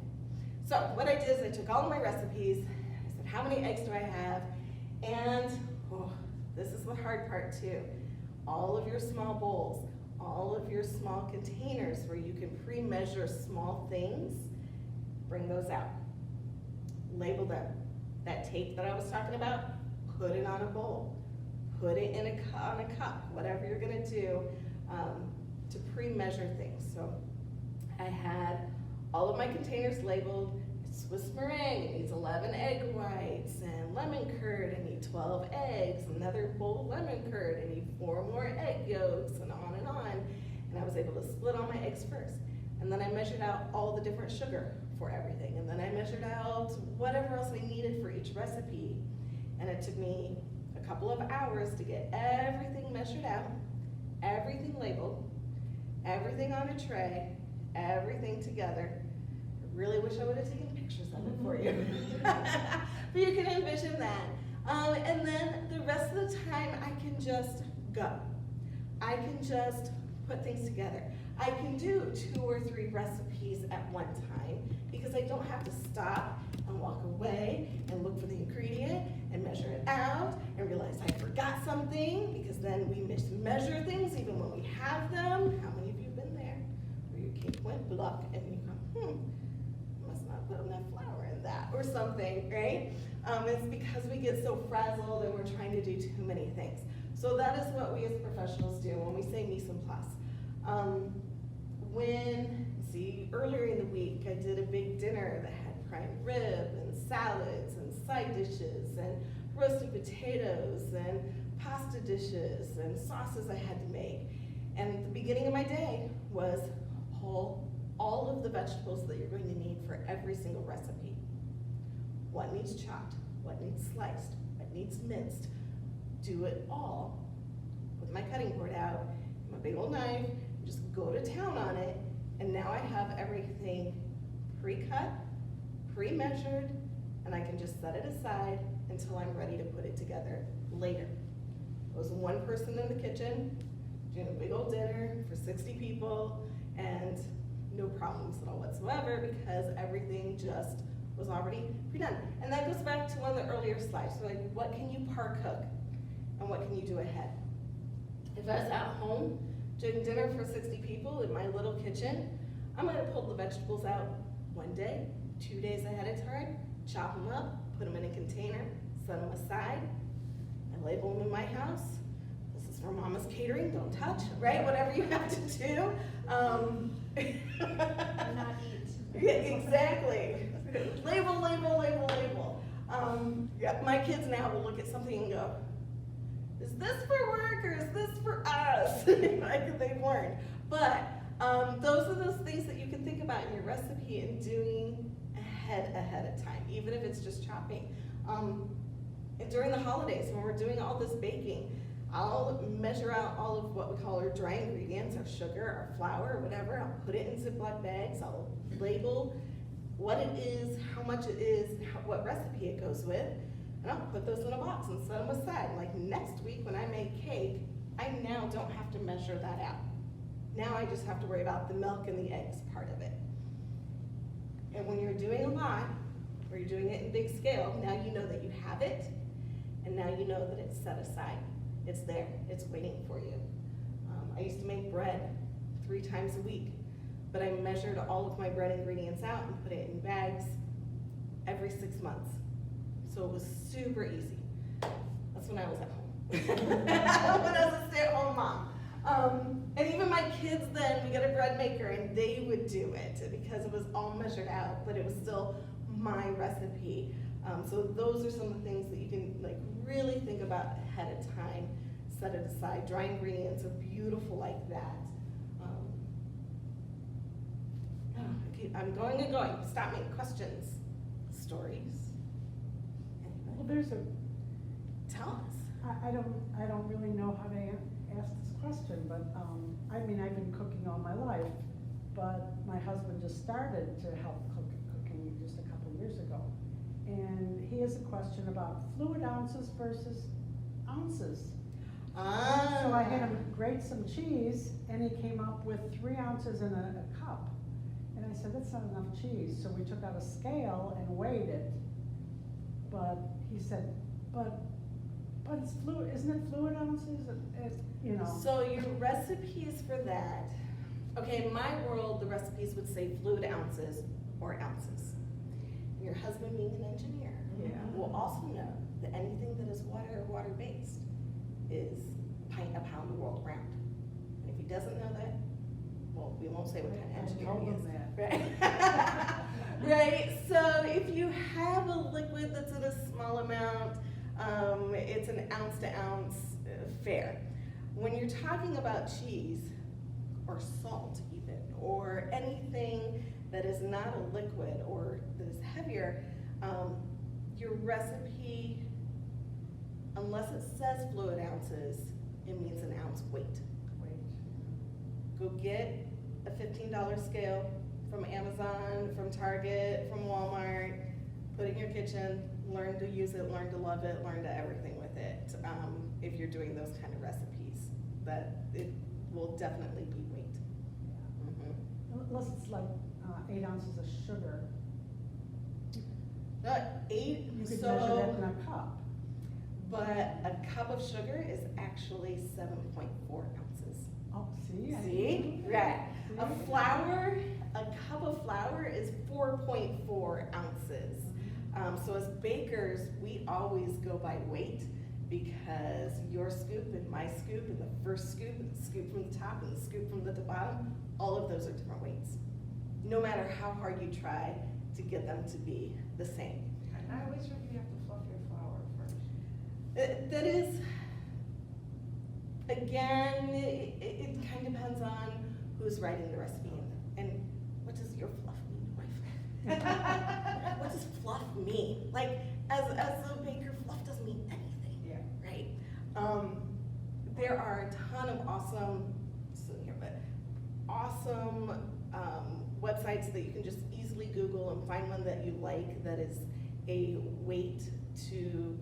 So what I did is I took all of my recipes, I said, how many eggs do I have? And this is the hard part too. All of your small bowls, all of your small containers where you can pre-measure small things, bring those out. Label them. That tape that I was talking about, put it on a bowl. Put it in on a cup, whatever you're gonna do to pre-measure things. So I had all of my containers labeled. Swiss meringue, it needs 11 egg whites, and lemon curd, I need 12 eggs, another bowl of lemon curd, I need 4 more egg yolks, and on and on. And I was able to split all my eggs first. And then I measured out all the different sugar for everything. And then I measured out whatever else I needed for each recipe. And it took me a couple of hours to get everything measured out, everything labeled, everything on a tray, everything together. I really wish I would have taken pictures of it for you. But you can envision that. And then the rest of the time I can just go. I can just put things together. I can do 2 or 3 recipes at one time because I don't have to stop and walk away and look for the ingredient and measure it out and realize I forgot something, because then we mismeasure things even when we have them. How many of you have been there where your cake went bluck and you go, must not put enough flour in that or something, right? It's because we get so frazzled and we're trying to do too many things. So that is what we as professionals do when we say mise en place. Earlier in the week, I did a big dinner that had prime rib and salads and side dishes and roasted potatoes and pasta dishes and sauces I had to make. And the beginning of my day was pull all of the vegetables that you're going to need for every single recipe. What needs chopped, what needs sliced, what needs minced. Do it all with my cutting board out, my big old knife, just go to town on it, and now I have everything pre-cut, pre-measured, and I can just set it aside until I'm ready to put it together later. I was one person in the kitchen, doing a big old dinner for 60 people, and no problems at all whatsoever because everything just was already pre-done. And that goes back to one of the earlier slides. So like, what can you par cook and what can you do ahead? If I was at home doing dinner for 60 people in my little kitchen, I'm gonna pull the vegetables out 1 day, 2 days ahead of time, chop them up, put them in a container, set them aside. I label them in my house. This is for Mama's Catering, don't touch, right? Whatever you have to do. Not eat. Yeah, exactly. Label, label, label, label. Yeah, my kids now will look at something and go, is this for work or is this for us? Like they've learned. But those are those things that you can think about in your recipe and doing ahead of time, even if it's just chopping. And during the holidays, when we're doing all this baking, I'll measure out all of what we call our dry ingredients, our sugar, our flour, whatever. I'll put it in Ziploc bags. I'll label what it is, how much it is, what recipe it goes with, and I'll put those in a box and set them aside. Like next week when I make cake, I now don't have to measure that out. Now I just have to worry about the milk and the eggs part of it. And when you're doing a lot, or you're doing it in big scale, now you know that you have it, and now you know that it's set aside. It's there, it's waiting for you. I used to make bread 3 times a week. But I measured all of my bread ingredients out and put it in bags every 6 months. So it was super easy. That's when I was at home. When I was a stay-at-home mom. And even my kids then, we got a bread maker and they would do it because it was all measured out, but it was still my recipe. So those are some of the things that you can like really think about ahead of time, set it aside. Dry ingredients are beautiful like that. I'm going and going. Stop me. Questions? Stories? Well, Anybody? there's a, Tell us. I don't really know how to ask this question, but, I mean, I've been cooking all my life, but my husband just started to help cooking just a couple years ago. And he has a question about fluid ounces versus ounces. Ah. So I had him grate some cheese, and he came up with 3 ounces in a cup. And I said, that's not enough cheese. So we took out a scale and weighed it. But he said, but it's fluid, isn't it fluid ounces? You know. So your recipes for that, okay, in my world, the recipes would say fluid ounces or ounces. Your husband being an engineer Yeah. will also know that anything that is water or water-based is a pound the world round. And if he doesn't know that, well, we won't say what kind of I engineer told he him is. that. Right? Right, so if you have a liquid that's in a small amount, it's an ounce to ounce fair. When you're talking about cheese, or salt even, or anything that is not a liquid or that is heavier, your recipe, unless it says fluid ounces, it means an ounce weight. Go get a $15 scale from Amazon, from Target, from Walmart, put it in your kitchen, learn to use it, learn to love it, learn to everything with it. If you're doing those kind of recipes, that it will definitely be weight. Unless it's like 8 ounces of sugar, 8, you could measure so, that in a cup. but a cup of sugar is actually 7.4 ounces. Oh, see? I See, didn't know right. that. See? A cup of flour is 4.4 ounces. So as bakers, we always go by weight because your scoop and my scoop and the first scoop and the scoop from the top and the scoop from the bottom, all of those are different weights. No matter how hard you try to get them to be the same. I always heard you have to fluff your flour first. That is, again, it kind of depends on who's writing the recipe and what does your fluff mean, wife? What does fluff mean? Like, as a baker, fluff doesn't mean anything. Yeah. Right? There are a ton of awesome, awesome websites that you can just easily Google and find one that you like that is a weight to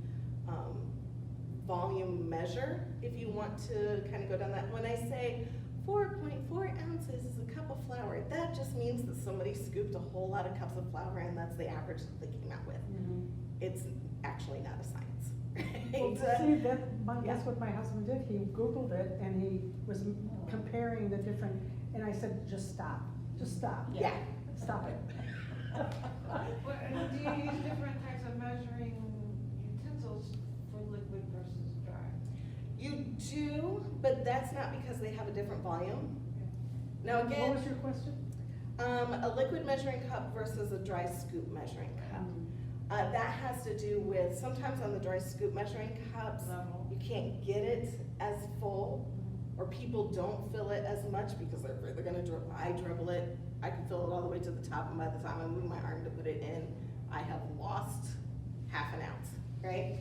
volume measure if you want to kind of go down that. When I say 4.4 ounces is a cup of flour, that just means that somebody scooped a whole lot of cups of flour and that's the average that they came out with. Mhm. It's actually not a science. Well, Right? see, Yeah. that's what my husband did. He Googled it and he was comparing the different, and I said, just stop, Yeah. stop it. Well, and do you use different types of measuring utensils for liquid versus dry? You do, but that's not because they have a different volume. Now What again, was your question? a liquid measuring cup versus a dry scoop measuring cup. That has to do with, sometimes on the dry scoop measuring cups, Level. you can't get it as full, or people don't fill it as much because they're gonna, I dribble it, I can fill it all the way to the top, and by the time I move my arm to put it in, I have lost half an ounce, right?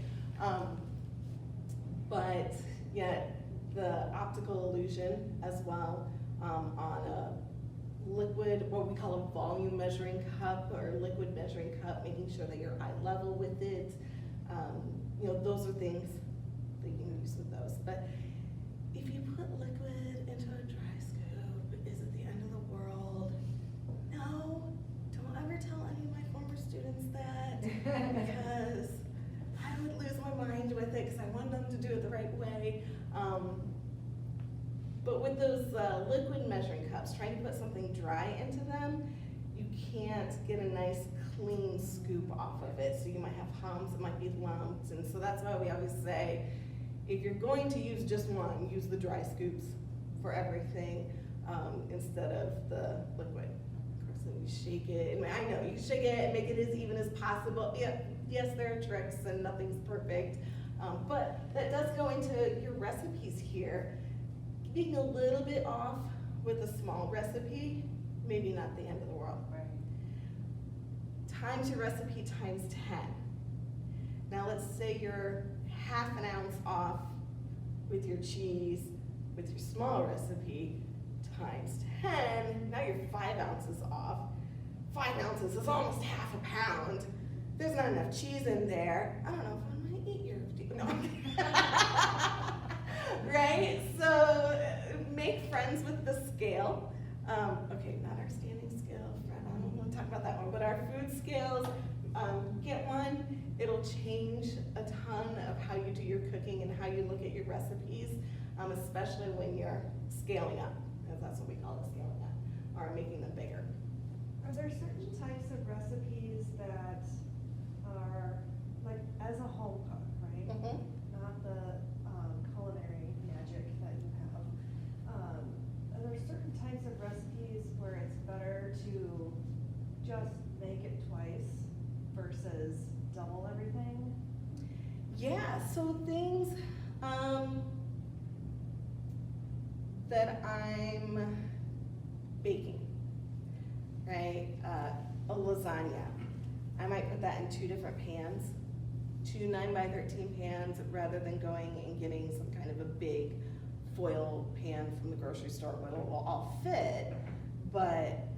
But yet, the optical illusion as well, on a liquid, what we call a volume measuring cup or liquid measuring cup, making sure that you're eye level with it. Those are things that you can use with those. But if you put liquid into a dry scoop, is it the end of the world? No, don't ever tell any of my former students that because I would lose my mind with it because I want them to do it the right way. But with those liquid measuring cups, trying to put something dry into them, you can't get a nice clean scoop off of it. So you might have hums, it might be lumped, and so that's why we always say, if you're going to use just one, use the dry scoops for everything instead of the liquid. Of course, then you shake it, and I know, you shake it and make it as even as possible. Yeah, yes, there are tricks and nothing's perfect, but that does go into your recipes here. Being a little bit off with a small recipe, maybe not the end of the world. Right. Times your recipe times 10. Now let's say you're half an ounce off with your cheese, with your small recipe, times 10, now you're 5 ounces off. 5 ounces is almost half a pound. There's not enough cheese in there. I don't know if I might eat your, no. Right, so make friends with the scale. Okay, not our standing scale, Fred, I don't want to talk about that one, but our food scales, get one. It'll change a ton of how you do your cooking and how you look at your recipes, especially when you're scaling up, because that's what we call it, scaling up, or making them bigger. Are there certain types of recipes that are, like, as a home cook, right? Mhm. Not the culinary magic that you have. Are there certain types of recipes where it's better to just make it twice versus double everything? Yeah, so things that I'm baking, right? A lasagna. I might put that in 2 different pans, 2 9x13 pans, rather than going and getting some kind of a big foil pan from the grocery store where it will all fit. But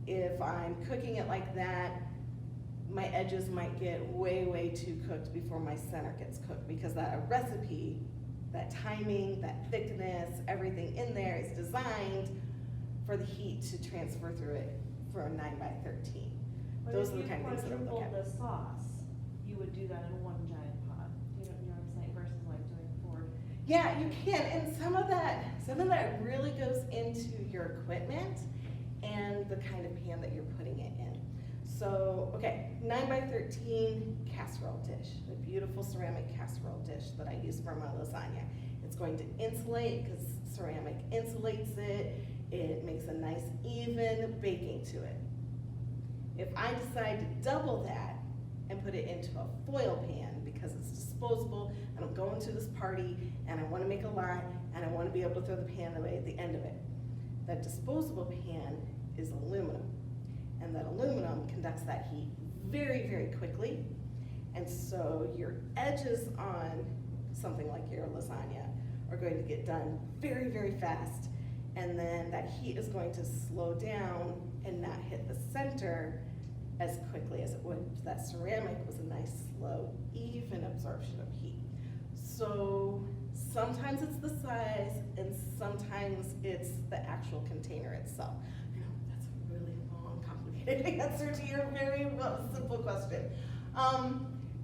if I'm cooking it like that, my edges might get way, way too cooked before my center gets cooked, because that recipe, that timing, that thickness, everything in there is designed for the heat to transfer through it for a 9x13. But Those if are the you kind of things that I look quadrupled at. the sauce, you would do that in one giant pot. You know what I'm saying? Versus like doing 4. Yeah, you can, and some of that really goes into your equipment and the kind of pan that you're putting it in. So, okay, 9x13 casserole dish, a beautiful ceramic casserole dish that I use for my lasagna. It's going to insulate, because ceramic insulates it. It makes a nice even baking to it. If I decide to double that and put it into a foil pan, because it's disposable, and I'm going to this party, and I want to make a lot, and I want to be able to throw the pan away at the end of it. That disposable pan is aluminum, and that aluminum conducts that heat very, very quickly, and so your edges on something like your lasagna are going to get done very, very fast, and then that heat is going to slow down and not hit the center as quickly as it would. That ceramic was a nice, slow, even absorption of heat. So sometimes it's the size, and sometimes it's the actual container itself. I know, that's a really long, complicated answer to your very simple question.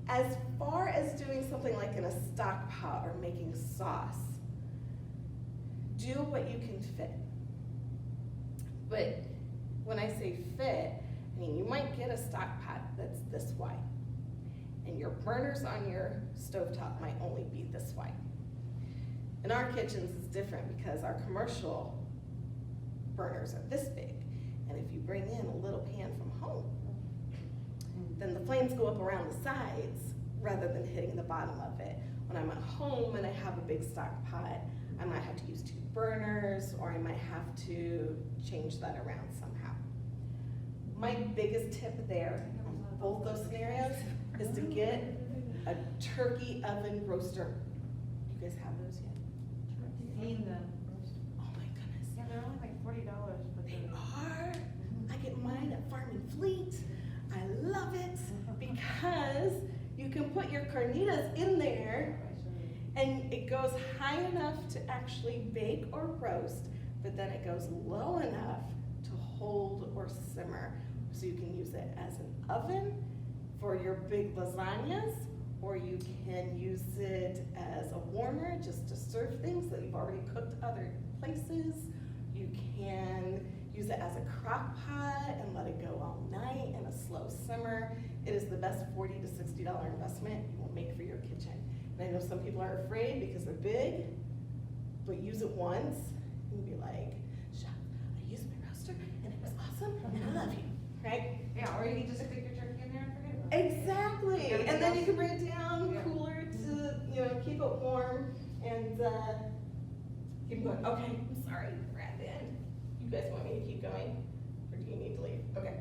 As far as doing something like in a stock pot or making sauce, do what you can fit. But when I say fit, I mean, you might get a stock pot that's this wide, and your burners on your stovetop might only be this wide. In our kitchens, it's different, because our commercial burners are this big, and if you bring in a little pan from home, then the flames go up around the sides rather than hitting the bottom of it. When I'm at home and I have a big stock pot, I might have to use 2 burners, or I might have to change that around somehow. My biggest tip there, on both those scenarios, is to get a turkey oven roaster. You guys have those yet? Seen them. Oh my goodness. Yeah, they're only like $40, but They are. I get mine at Farm and Fleet. I love it because you can put your carnitas in there, and it goes high enough to actually bake or roast, but then it goes low enough to hold or simmer. So you can use it as an oven for your big lasagnas, or you can use it as a warmer just to serve things that you've already cooked other places. You can use it as a crock pot and let it go all night in a slow simmer. It is the best $40 to $60 investment you will make for your kitchen. And I know some people are afraid because they're big, but use it once and be like, Chef, I used my roaster and it was awesome and I love you, right? Yeah, or you can just stick your turkey in there and forget about it. Exactly, and then you can bring it down Yeah. cooler to, keep it warm and keep going. Okay, I'm sorry, we're at the end. You guys want me to keep going, or do you need to leave? Okay.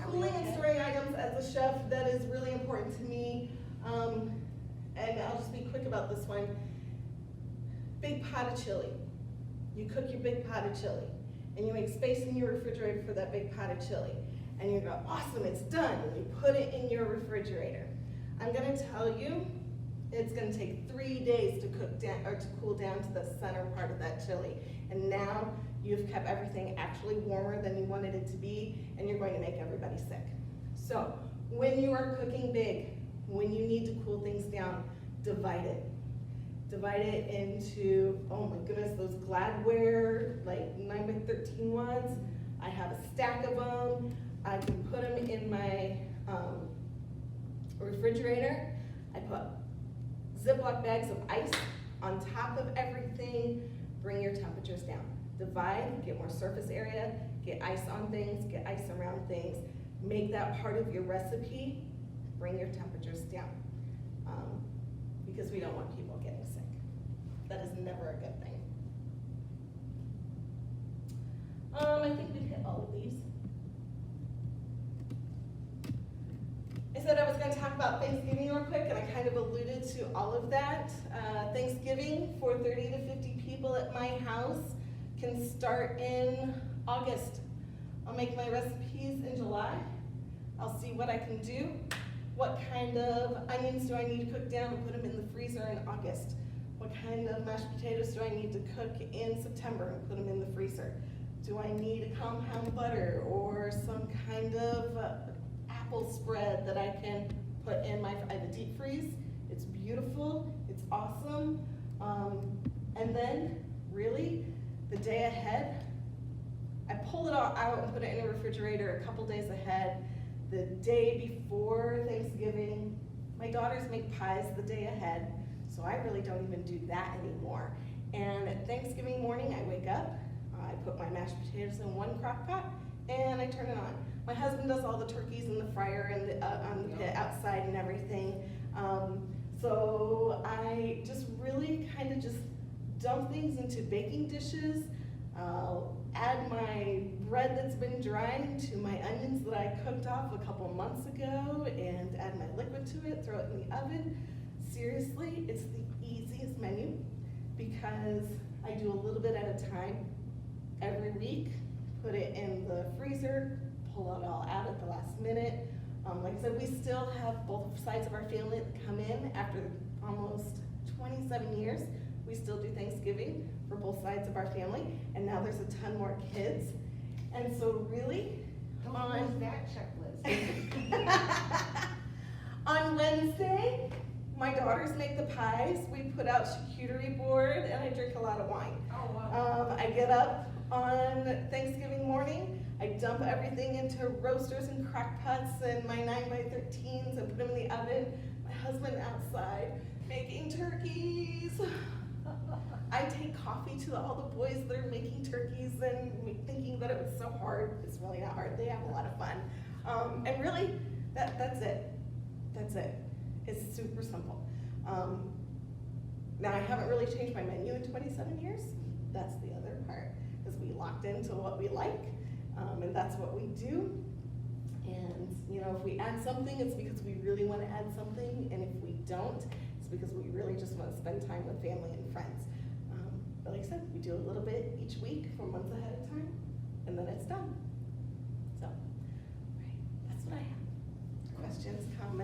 Cooling and storing items as a chef, that is really important to me. And I'll just be quick about this one. Big pot of chili. You cook your big pot of chili, and you make space in your refrigerator for that big pot of chili. And you go, awesome, it's done. And you put it in your refrigerator. I'm gonna tell you, it's gonna take 3 days to cook down, or to cool down to the center part of that chili. And now you've kept everything actually warmer than you wanted it to be, and you're going to make everybody sick. So when you are cooking big, when you need to cool things down, divide it. Divide it into, oh my goodness, those Gladware, like 9x13 ones. I have a stack of them. I can put them in my refrigerator. I put Ziploc bags of ice on top of everything. Bring your temperatures down. Divide, get more surface area, get ice on things, get ice around things. Make that part of your recipe. Bring your temperatures down. Because we don't want people getting sick. That is never a good thing. I think we've hit all of these. I said I was going to talk about Thanksgiving real quick, and I kind of alluded to all of that. Thanksgiving for 30 to 50 people at my house can start in August. I'll make my recipes in July. I'll see what I can do. What kind of onions do I need to cook down and put them in the freezer in August? What kind of mashed potatoes do I need to cook in September and put them in the freezer? Do I need a compound butter or some kind of apple spread that I can put in I have a deep freeze. It's beautiful, it's awesome. And then, really, the day ahead, I pull it all out and put it in a refrigerator a couple days ahead. The day before Thanksgiving, my daughters make pies the day ahead, so I really don't even do that anymore. And at Thanksgiving morning, I wake up, I put my mashed potatoes in one crock pot, and I turn it on. My husband does all the turkeys in the fryer and on the pit outside and everything. So I just really kind of just dump things into baking dishes. I'll add my bread that's been drying to my onions that I cooked off a couple months ago and add my liquid to it, throw it in the oven. Seriously, it's the easiest menu because I do a little bit at a time every week, put it in the freezer, pull it all out at the last minute. Like I said, we still have both sides of our family that come in after almost 27 years. We still do Thanksgiving for both sides of our family, and now there's a ton more kids. And so really, Don't lose that checklist. on Wednesday, my daughters make the pies. We put out charcuterie board, and I drink a lot of wine. Oh, wow. I get up on Thanksgiving morning, I dump everything into roasters and crock pots and my 9x13s and put them in the oven. My husband outside making turkeys. I take coffee to all the boys that are making turkeys and thinking that it was so hard. It's really not hard. They have a lot of fun. And really, that's it. That's it. It's super simple. Now, I haven't really changed my menu in 27 years. That's the other part, is we locked into what we like, and that's what we do. And if we add something, it's because we really want to add something, and if we don't, it's because we really just want to spend time with family and friends. But like I said, we do a little bit each week for months ahead of time, and then it's done. So, right, that's what I have. Questions, comments?